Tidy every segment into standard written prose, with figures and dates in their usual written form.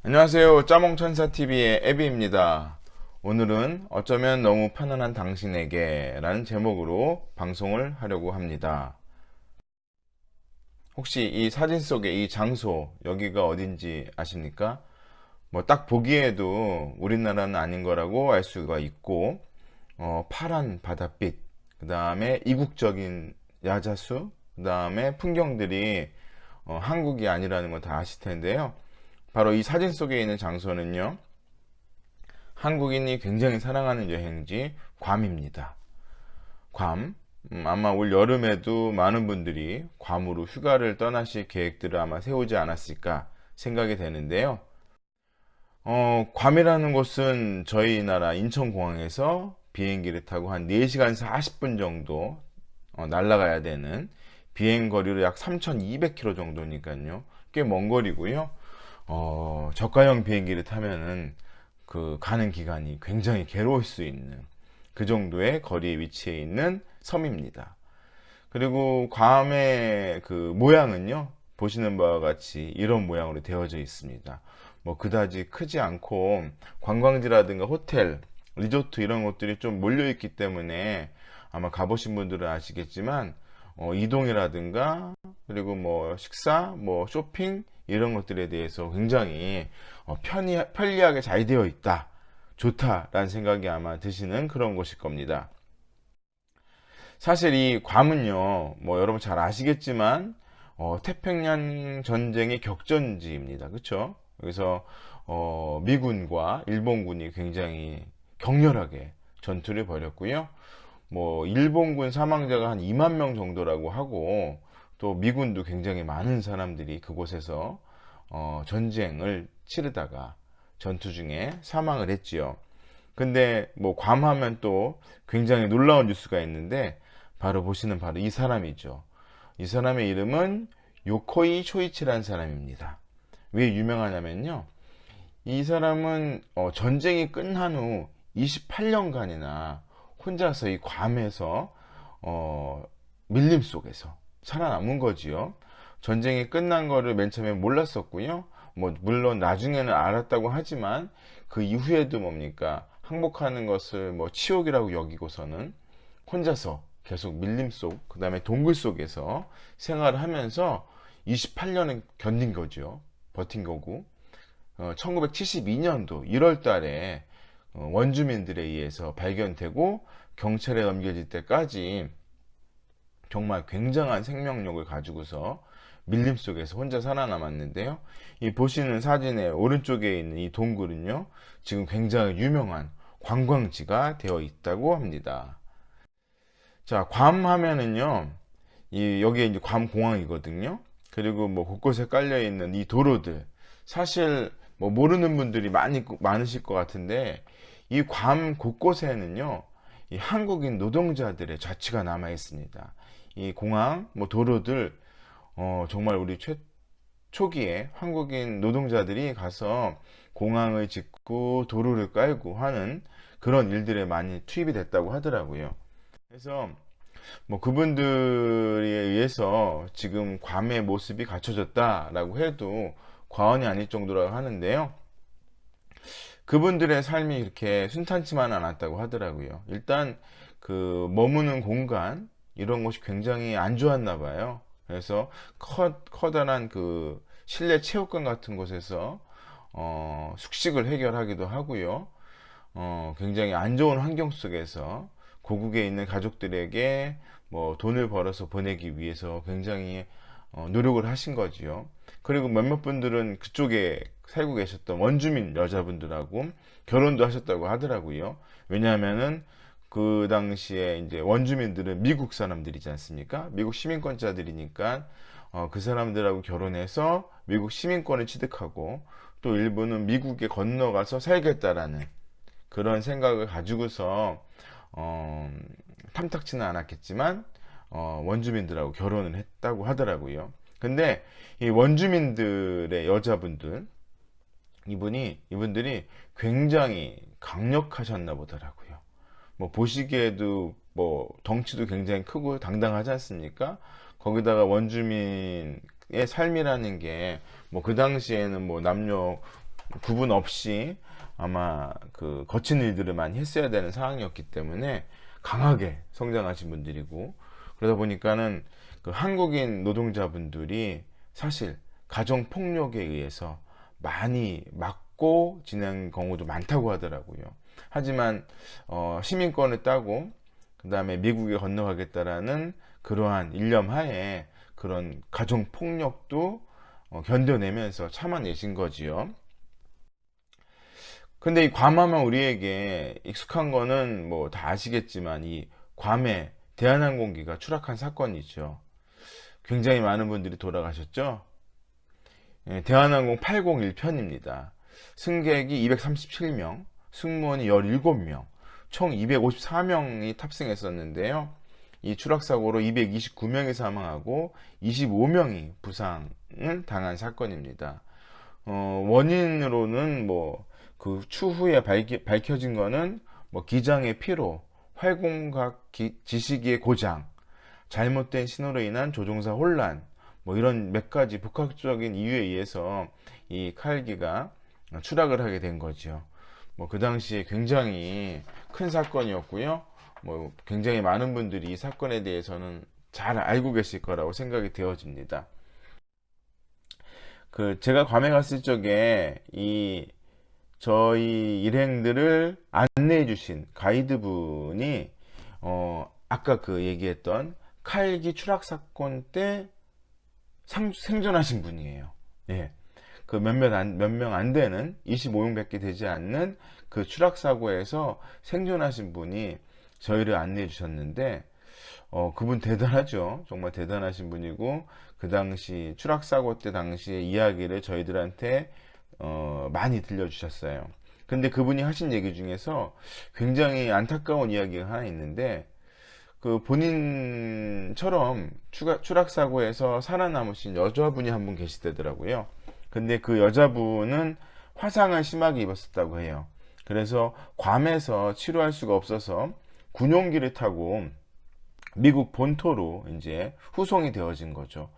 안녕하세요. 짜몽천사TV의 애비입니다. 오늘은 어쩌면 너무 편안한 당신에게 라는 제목으로 방송을 하려고 합니다. 혹시 이 사진 속의 이 장소, 여기가 어딘지 아십니까? 뭐 딱 보기에도 우리나라는 아닌 거라고 알 수가 있고, 파란 바닷빛, 그 다음에 이국적인 야자수, 그 다음에 풍경들이 한국이 아니라는 거 다 아실 텐데요. 바로 이 사진 속에 있는 장소는요, 한국인이 굉장히 사랑하는 여행지 괌입니다. 괌. 아마 올 여름에도 많은 분들이 괌으로 휴가를 떠나실 계획들을 아마 세우지 않았을까 생각이 되는데요. 괌이라는 곳은 저희 나라 인천공항에서 비행기를 타고 한 4시간 40분 정도 날아가야 되는 비행 거리로 약 3,200km 정도니까요. 꽤 먼 거리고요. 저가형 비행기를 타면은 그 가는 기간이 굉장히 괴로울 수 있는 그 정도의 거리에 위치해 있는 섬입니다. 그리고 괌의 그 모양은요, 보시는 바와 같이 이런 모양으로 되어져 있습니다. 뭐 그다지 크지 않고 관광지라든가 호텔, 리조트 이런 것들이 좀 몰려 있기 때문에 아마 가보신 분들은 아시겠지만 이동이라든가 그리고 뭐 식사, 뭐 쇼핑 이런 것들에 대해서 굉장히 편리하게 잘 되어 있다, 좋다라는 생각이 아마 드시는 그런 곳일 겁니다. 사실 이 괌은요, 뭐 여러분 잘 아시겠지만 태평양 전쟁의 격전지입니다. 그렇죠? 여기서 미군과 일본군이 굉장히 격렬하게 전투를 벌였고요. 뭐 일본군 사망자가 한 2만 명 정도라고 하고, 또 미군도 굉장히 많은 사람들이 그곳에서 전쟁을 치르다가 전투 중에 사망을 했지요. 근데 뭐 괌하면 또 굉장히 놀라운 뉴스가 있는데, 바로 보시는 바로 이 사람이죠. 이 사람의 이름은 요코이 쇼이치라는 사람입니다. 왜 유명하냐면요, 이 사람은 전쟁이 끝난 후 28년간이나 혼자서 이 괌에서 어, 밀림 속에서 살아남은 거지요. 전쟁이 끝난 거를 맨 처음에 몰랐었고요. 뭐 물론 나중에는 알았다고 하지만 그 이후에도 뭡니까, 항복하는 것을 뭐 치욕이라고 여기고서는 혼자서 계속 밀림 속, 그 다음에 동굴 속에서 생활을 하면서 28년을 견딘 거죠. 버틴 거고, 1972년도 1월 달에 원주민들에 의해서 발견되고 경찰에 넘겨질 때까지 정말 굉장한 생명력을 가지고서 밀림 속에서 혼자 살아남았는데요. 이 보시는 사진의 오른쪽에 있는 이 동굴은요, 지금 굉장히 유명한 관광지가 되어 있다고 합니다. 자, 괌 하면은요, 여기에 이제 괌 공항이거든요. 그리고 뭐 곳곳에 깔려 있는 이 도로들, 사실 뭐 모르는 분들이 많으실 것 같은데, 이 괌 곳곳에는요, 이 한국인 노동자들의 자취가 남아 있습니다. 이 공항, 뭐 도로들, 정말 우리 초기에 한국인 노동자들이 가서 공항을 짓고 도로를 깔고 하는 그런 일들에 많이 투입이 됐다고 하더라고요. 그래서 뭐 그분들에 의해서 지금 괌의 모습이 갖춰졌다라고 해도 과언이 아닐 정도라고 하는데요. 그분들의 삶이 이렇게 순탄치만은 않았다고 하더라고요. 일단 그 머무는 공간 이런 곳이 굉장히 안 좋았나 봐요. 그래서 커다란 그 실내 체육관 같은 곳에서 숙식을 해결하기도 하고요. 굉장히 안 좋은 환경 속에서 고국에 있는 가족들에게 뭐 돈을 벌어서 보내기 위해서 굉장히 노력을 하신 거지요. 그리고 몇몇 분들은 그쪽에 살고 계셨던 원주민 여자분들하고 결혼도 하셨다고 하더라고요. 왜냐하면은 그 당시에 이제 원주민들은 미국 사람들이지 않습니까? 미국 시민권자들이니까 그 사람들하고 결혼해서 미국 시민권을 취득하고, 또 일부는 미국에 건너가서 살겠다라는 그런 생각을 가지고서 어, 탐탁치는 않았겠지만 원주민들하고 결혼을 했다고 하더라고요. 근데 이 원주민들의 여자분들, 이분들이 굉장히 강력하셨나 보더라고요. 뭐 보시기에도 뭐 덩치도 굉장히 크고 당당하지 않습니까? 거기다가 원주민의 삶이라는 게 뭐 그 당시에는 뭐 남녀 구분 없이 아마 그 거친 일들을 많이 했어야 되는 상황이었기 때문에 강하게 성장하신 분들이고, 그러다 보니까는 그 한국인 노동자분들이 사실 가정 폭력에 의해서 많이 맞고 지낸 경우도 많다고 하더라고요. 하지만 시민권을 따고 그 다음에 미국에 건너가겠다라는 그러한 일념 하에 그런 가정 폭력도 견뎌내면서 참아내신 거지요. 근데 이 괌하면 우리에게 익숙한 거는 뭐 다 아시겠지만, 이 괌에 대한항공기가 추락한 사건이죠. 굉장히 많은 분들이 돌아가셨죠. 예, 대한항공 801편입니다. 승객이 237명, 승무원이 17명, 총 254명이 탑승했었는데요. 이 추락사고로 229명이 사망하고 25명이 부상을 당한 사건입니다. 원인으로는 뭐 그 추후에 밝혀진 거는 뭐 기장의 피로, 활공각 지시기의 고장, 잘못된 신호로 인한 조종사 혼란, 뭐 이런 몇 가지 복합적인 이유에 의해서 이 칼기가 추락을 하게 된 거죠. 뭐 그 당시에 굉장히 큰 사건이었고요. 뭐 굉장히 많은 분들이 이 사건에 대해서는 잘 알고 계실 거라고 생각이 되어집니다. 그 제가 괌에 갔을 적에 이 저희 일행들을 안내해 주신 가이드분이 아까 그 얘기했던 칼기 추락 사건 때 생존하신 분이에요. 예. 그 몇 명 안 되는 25명밖에 되지 않는 그 추락 사고에서 생존하신 분이 저희를 안내해 주셨는데, 그분 대단하죠. 정말 대단하신 분이고, 그 당시 추락 사고 때 당시의 이야기를 저희들한테 많이 들려주셨어요. 근데 그분이 하신 얘기 중에서 굉장히 안타까운 이야기가 하나 있는데, 그 본인처럼 추락 사고에서 살아남으신 여자분이 한 분 계시다더라고요. 근데 그 여자분은 화상을 심하게 입었었다고 해요. 그래서 괌에서 치료할 수가 없어서 군용기를 타고 미국 본토로 이제 후송이 되어진 거죠.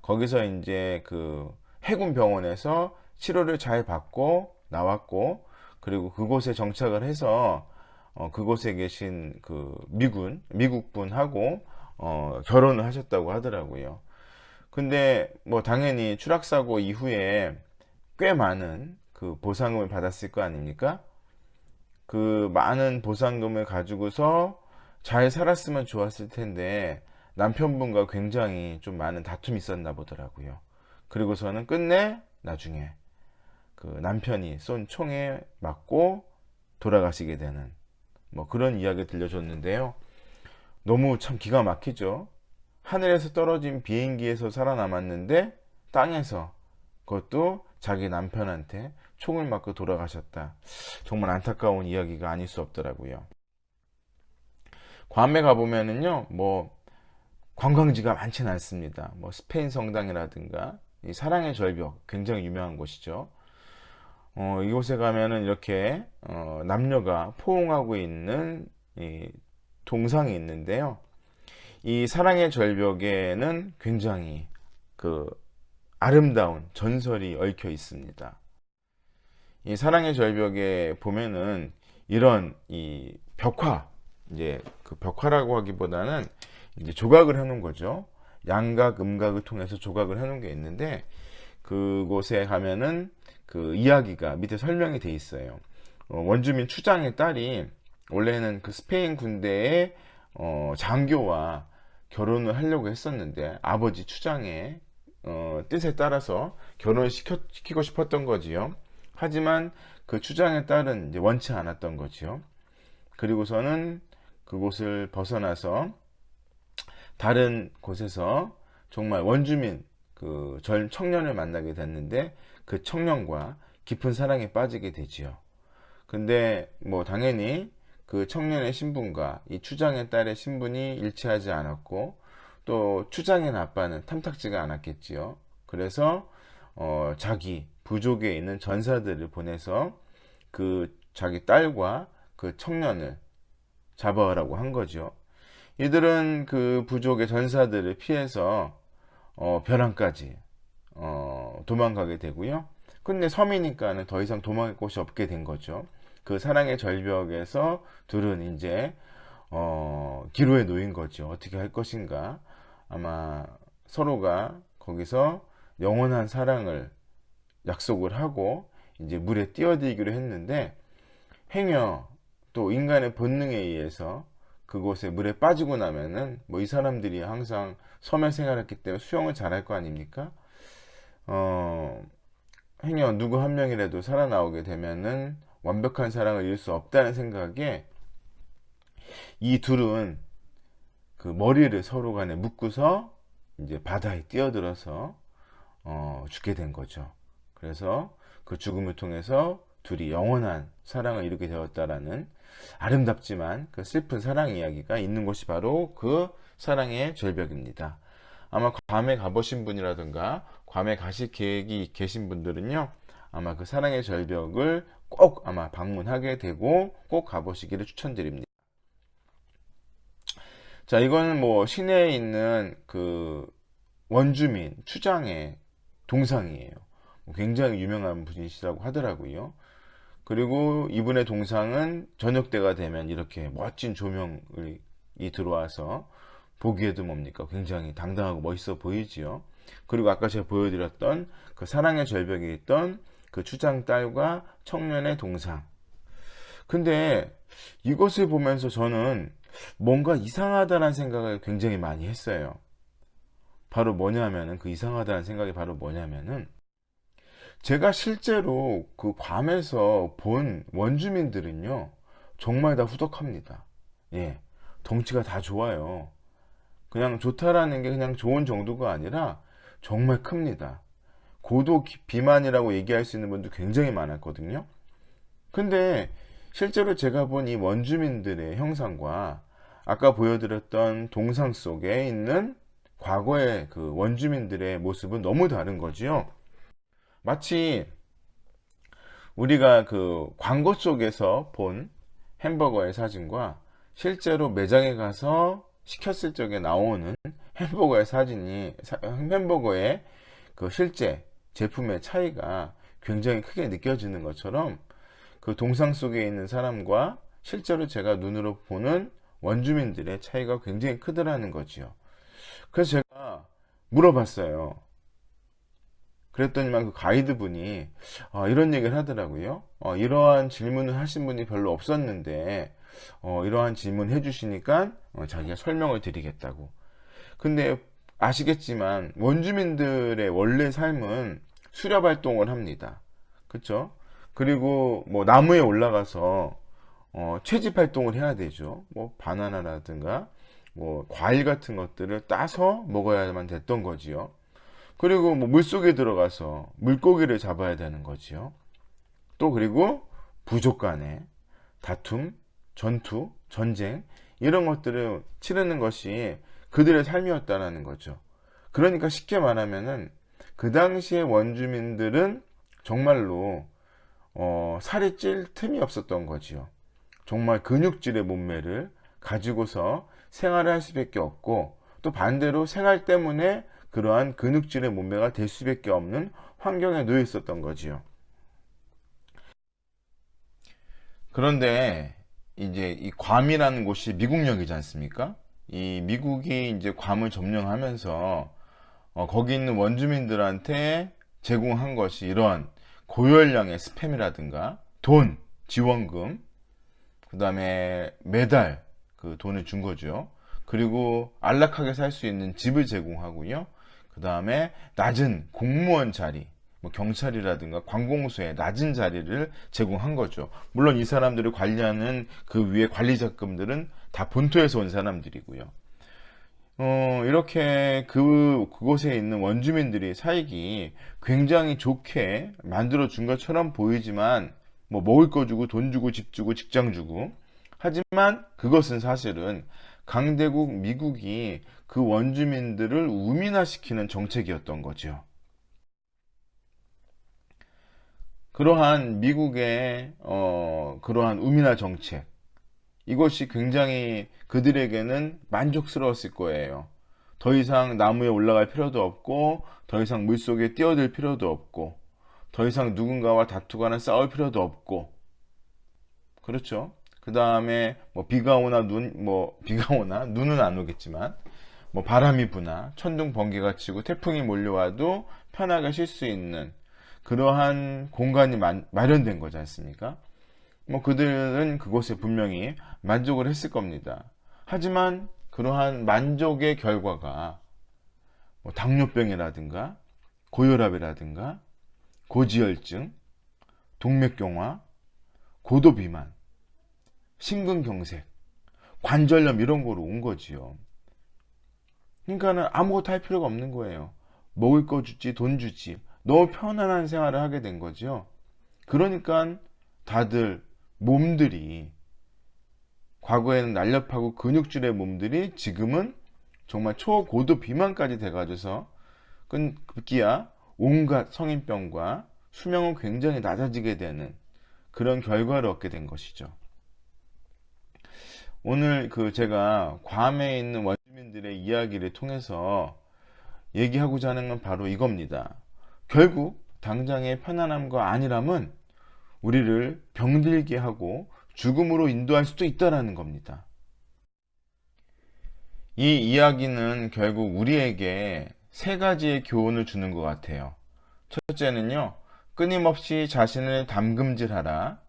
거기서 이제 그 해군 병원에서 치료를 잘 받고 나왔고, 그리고 그곳에 정착을 해서 그곳에 계신 그 미국 분하고 결혼을 하셨다고 하더라고요. 근데 뭐 당연히 추락사고 이후에 꽤 많은 그 보상금을 받았을 거 아닙니까? 그 많은 보상금을 가지고서 잘 살았으면 좋았을 텐데 남편분과 굉장히 좀 많은 다툼이 있었나 보더라고요. 그리고서는 끝내 나중에 그 남편이 쏜 총에 맞고 돌아가시게 되는 뭐 그런 이야기 들려줬는데요. 너무 참 기가 막히죠. 하늘에서 떨어진 비행기에서 살아남았는데 땅에서, 그것도 자기 남편한테 총을 맞고 돌아가셨다. 정말 안타까운 이야기가 아닐 수 없더라고요. 괌에 가보면은요, 뭐 관광지가 많지는 않습니다. 뭐 스페인 성당이라든가 이 사랑의 절벽, 굉장히 유명한 곳이죠. 이곳에 가면은 이렇게 남녀가 포옹하고 있는 이 동상이 있는데요. 이 사랑의 절벽에는 굉장히 그 아름다운 전설이 얽혀 있습니다. 이 사랑의 절벽에 보면은 이런 이 벽화, 이제 그 벽화라고 하기보다는 이제 조각을 해놓은 거죠. 양각, 음각을 통해서 조각을 해놓은 게 있는데, 그곳에 가면은 그 이야기가 밑에 설명이 돼 있어요. 원주민 추장의 딸이 원래는 그 스페인 군대의 장교와 결혼을 하려고 했었는데 아버지 추장의 뜻에 따라서 결혼을 시키고 싶었던 거지요. 하지만 그 추장의 딸은 이제 원치 않았던 거지요. 그리고서는 그곳을 벗어나서 다른 곳에서 정말 원주민 그 청년을 만나게 됐는데 그 청년과 깊은 사랑에 빠지게 되지요. 근데 뭐 당연히 그 청년의 신분과 이 추장의 딸의 신분이 일치하지 않았고, 또 추장의 아빠는 탐탁지가 않았겠지요. 그래서 자기 부족에 있는 전사들을 보내서 그 자기 딸과 그 청년을 잡아오라고 한 거죠. 이들은 그 부족의 전사들을 피해서 벼랑까지 도망가게 되고요. 근데 섬이니까는 더 이상 도망갈 곳이 없게 된 거죠. 그 사랑의 절벽에서 둘은 이제 기로에 놓인 거죠. 어떻게 할 것인가. 아마 서로가 거기서 영원한 사랑을 약속을 하고 이제 물에 뛰어들기로 했는데, 행여 또 인간의 본능에 의해서 그곳에 물에 빠지고 나면은 뭐 이 사람들이 항상 섬에 생활했기 때문에 수영을 잘할 거 아닙니까? 어, 행여 누구 한 명이라도 살아나오게 되면은 완벽한 사랑을 이룰 수 없다는 생각에 이 둘은 그 머리를 서로 간에 묶고서 이제 바다에 뛰어들어서 죽게 된 거죠. 그래서 그 죽음을 통해서 둘이 영원한 사랑을 이루게 되었다라는 아름답지만 그 슬픈 사랑 이야기가 있는 곳이 바로 그 사랑의 절벽입니다. 아마 괌에 가보신 분이라든가 괌에 가실 계획이 계신 분들은요, 아마 그 사랑의 절벽을 꼭 아마 방문하게 되고 꼭 가보시기를 추천드립니다. 자, 이거는 뭐 시내에 있는 그 원주민 추장의 동상이에요. 굉장히 유명한 분이시라고 하더라고요. 그리고 이분의 동상은 저녁 때가 되면 이렇게 멋진 조명이 들어와서 보기에도 뭡니까? 굉장히 당당하고 멋있어 보이지요. 그리고 아까 제가 보여드렸던 그 사랑의 절벽에 있던 그 추장 딸과 청년의 동상. 근데 이것을 보면서 저는 뭔가 이상하다는 생각을 굉장히 많이 했어요. 바로 뭐냐면은, 그 이상하다는 생각이 바로 뭐냐면은, 제가 실제로 그 괌에서 본 원주민들은요, 정말 다 후덕합니다. 예, 덩치가 다 좋아요. 그냥 좋다라는 게 그냥 좋은 정도가 아니라 정말 큽니다. 고도 비만이라고 얘기할 수 있는 분도 굉장히 많았거든요. 근데 실제로 제가 본 이 원주민들의 형상과 아까 보여드렸던 동상 속에 있는 과거의 그 원주민들의 모습은 너무 다른 거지요. 마치 우리가 그 광고 속에서 본 햄버거의 사진과 실제로 매장에 가서 시켰을 적에 나오는 햄버거의 사진이, 햄버거의 그 실제 제품의 차이가 굉장히 크게 느껴지는 것처럼, 그 동상 속에 있는 사람과 실제로 제가 눈으로 보는 원주민들의 차이가 굉장히 크더라는 거지요. 그래서 제가 물어봤어요. 그랬더니만 그 가이드분이 이런 얘기를 하더라고요. 이러한 질문을 하신 분이 별로 없었는데 이러한 질문 해주시니까 자기가 설명을 드리겠다고. 근데 아시겠지만 원주민들의 원래 삶은 수렵 활동을 합니다. 그쵸? 그리고 뭐 나무에 올라가서 채집 활동을 해야 되죠. 뭐 바나나라든가 뭐 과일 같은 것들을 따서 먹어야만 됐던 거지요. 그리고 뭐 물속에 들어가서 물고기를 잡아야 되는 거지요. 또 그리고 부족 간의 다툼, 전투, 전쟁, 이런 것들을 치르는 것이 그들의 삶이었다라는 거죠. 그러니까 쉽게 말하면은 그 당시의 원주민들은 정말로 살이 찔 틈이 없었던 거지요. 정말 근육질의 몸매를 가지고서 생활을 할 수밖에 없고, 또 반대로 생활 때문에 그러한 근육질의 몸매가 될 수밖에 없는 환경에 놓여 있었던 거지요. 그런데 이제 이 괌이라는 곳이 미국령이지 않습니까? 이 미국이 이제 괌을 점령하면서 거기 있는 원주민들한테 제공한 것이 이러한 고열량의 스팸이라든가 돈, 지원금, 그 다음에 매달 그 돈을 준 거죠. 그리고 안락하게 살 수 있는 집을 제공하고요. 그 다음에 낮은 공무원 자리, 뭐 경찰이라든가 관공서에 낮은 자리를 제공한 거죠. 물론 이 사람들을 관리하는 그 위에 관리자급들은 다 본토에서 온 사람들이고요. 이렇게 그곳에 있는 원주민들이 살기 굉장히 좋게 만들어 준 것처럼 보이지만, 뭐 먹을 거 주고 돈 주고 집 주고 직장 주고, 하지만 그것은 사실은 강대국 미국이 그 원주민들을 우민화시키는 정책이었던 거죠. 그러한 미국의 그러한 우민화 정책, 이것이 굉장히 그들에게는 만족스러웠을 거예요. 더 이상 나무에 올라갈 필요도 없고, 더 이상 물속에 뛰어들 필요도 없고, 더 이상 누군가와 다투거나 싸울 필요도 없고, 그렇죠. 그 다음에 뭐 비가 오나 비가 오나 눈은 안 오겠지만 뭐 바람이 부나 천둥 번개가 치고 태풍이 몰려와도 편하게 쉴 수 있는 그러한 공간이 마련된 거지 않습니까? 뭐 그들은 그곳에 분명히 만족을 했을 겁니다. 하지만 그러한 만족의 결과가 뭐 당뇨병이라든가 고혈압이라든가 고지혈증, 동맥경화, 고도비만, 심근경색, 관절염 이런 거로 온 거지요. 그러니까는 아무것도 할 필요가 없는 거예요. 먹을 거 주지, 돈 주지. 너무 편안한 생활을 하게 된 거죠. 그러니까 다들 몸들이 과거에는 날렵하고 근육질의 몸들이 지금은 정말 초고도 비만까지 돼가지고서 급기야 온갖 성인병과 수명은 굉장히 낮아지게 되는 그런 결과를 얻게 된 것이죠. 오늘 제가 괌에 있는 원주민들의 이야기를 통해서 얘기하고자 하는 건 바로 이겁니다. 결국 당장의 편안함과 안일함은 우리를 병들게 하고 죽음으로 인도할 수도 있다라는 겁니다. 이 이야기는 결국 우리에게 세 가지의 교훈을 주는 것 같아요. 첫째는요, 끊임없이 자신을 담금질하라.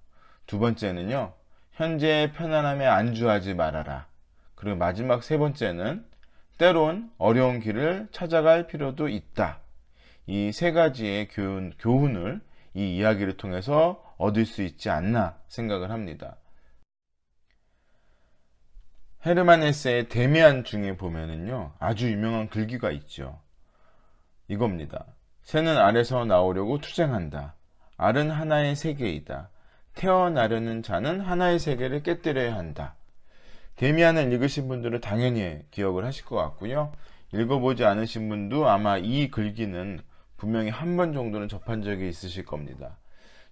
두 번째는요, 현재의 편안함에 안주하지 말아라. 그리고 마지막 세 번째는 때론 어려운 길을 찾아갈 필요도 있다. 이 세 가지의 교훈을 이 이야기를 통해서 얻을 수 있지 않나 생각을 합니다. 헤르만 헤세의 데미안 중에 보면은요, 아주 유명한 글귀가 있죠. 이겁니다. 새는 알에서 나오려고 투쟁한다. 알은 하나의 세계이다. 태어나려는 자는 하나의 세계를 깨뜨려야 한다. 데미안을 읽으신 분들은 당연히 기억을 하실 것 같고요. 읽어보지 않으신 분도 아마 이 글귀는 분명히 한 번 정도는 접한 적이 있으실 겁니다.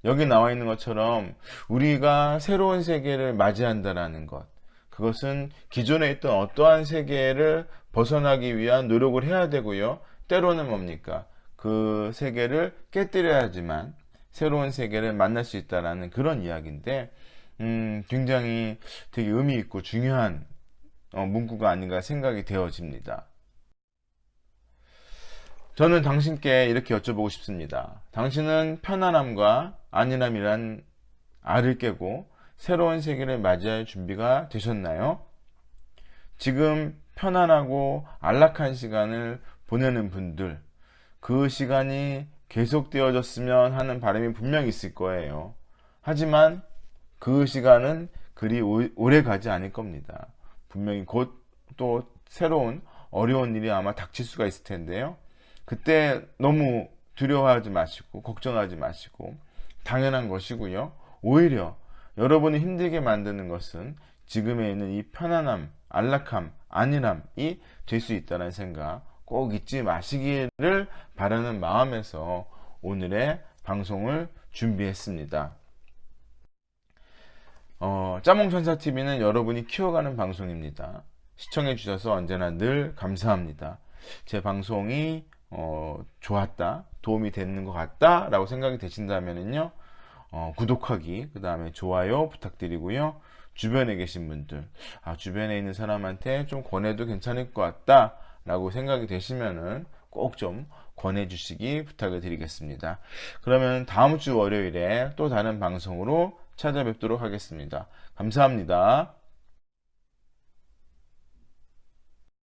여기 나와 있는 것처럼 우리가 새로운 세계를 맞이한다라는 것, 그것은 기존에 있던 어떠한 세계를 벗어나기 위한 노력을 해야 되고요. 때로는 뭡니까? 그 세계를 깨뜨려야지만 새로운 세계를 만날 수 있다라는 그런 이야기인데, 굉장히 되게 의미 있고 중요한 문구가 아닌가 생각이 되어집니다. 저는 당신께 이렇게 여쭤보고 싶습니다. 당신은 편안함과 안일함이란 알을 깨고 새로운 세계를 맞이할 준비가 되셨나요? 지금 편안하고 안락한 시간을 보내는 분들, 그 시간이 계속되어졌으면 하는 바람이 분명히 있을 거예요. 하지만 그 시간은 그리 오래 가지 않을 겁니다. 분명히 곧 또 새로운 어려운 일이 아마 닥칠 수가 있을 텐데요. 그때 너무 두려워하지 마시고 걱정하지 마시고 당연한 것이고요. 오히려 여러분이 힘들게 만드는 것은 지금에 있는 이 편안함, 안락함, 안일함이 될 수 있다는 생각 꼭 잊지 마시기를 바라는 마음에서 오늘의 방송을 준비했습니다. 짜몽천사TV는 여러분이 키워가는 방송입니다. 시청해 주셔서 언제나 늘 감사합니다. 제 방송이 좋았다, 도움이 되는 것 같다 라고 생각이 되신다면요, 구독하기, 그 다음에 좋아요 부탁드리고요. 주변에 계신 분들, 주변에 있는 사람한테 좀 권해도 괜찮을 것 같다 라고 생각이 되시면은 꼭 좀 권해 주시기 부탁을 드리겠습니다. 그러면 다음 주 월요일에 또 다른 방송으로 찾아뵙도록 하겠습니다. 감사합니다.